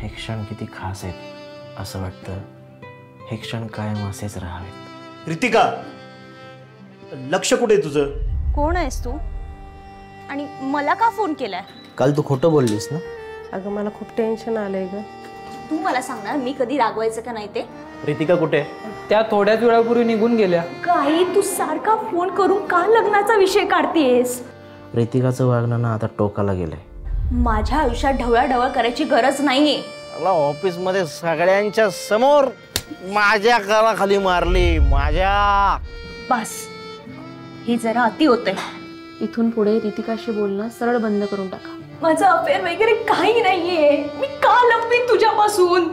हे क्षण किती खास आहेत असं वाटतं. हे क्षण कायम असेच राहावेत. रितिका, लक्ष कुठे तुझं? कोण आहेस तू आणि मला का फोन केलाय? काल तू खोटं बोललीस ना. अगं मला खूप टेन्शन आलंय ग. तू मला सांगणार मी कधी रागवायचं का नाही ते? रितिका कुठे? त्या थोड्याच वेळापूर्वी निघून गेल्या. काही तू सारखा फोन करून का लग्नाचा विषय काढतेस? रितिकाचं वागणं ना आता टोकाला गेलंय. माझ्या आयुष्यात ढवळाढवळ करायची गरज नाहीये. मला ऑफिस मध्ये सगळ्यांच्या समोर माझ्या गालाखाली मारली. माझ्या बस, हे जरा अति होतंय. इथून पुढे रितिकाशी बोलणं सरळ बंद करून टाका. माझं अफेअर वगैरे काही नाहीये. मी का लपवीन तुझ्यापासून?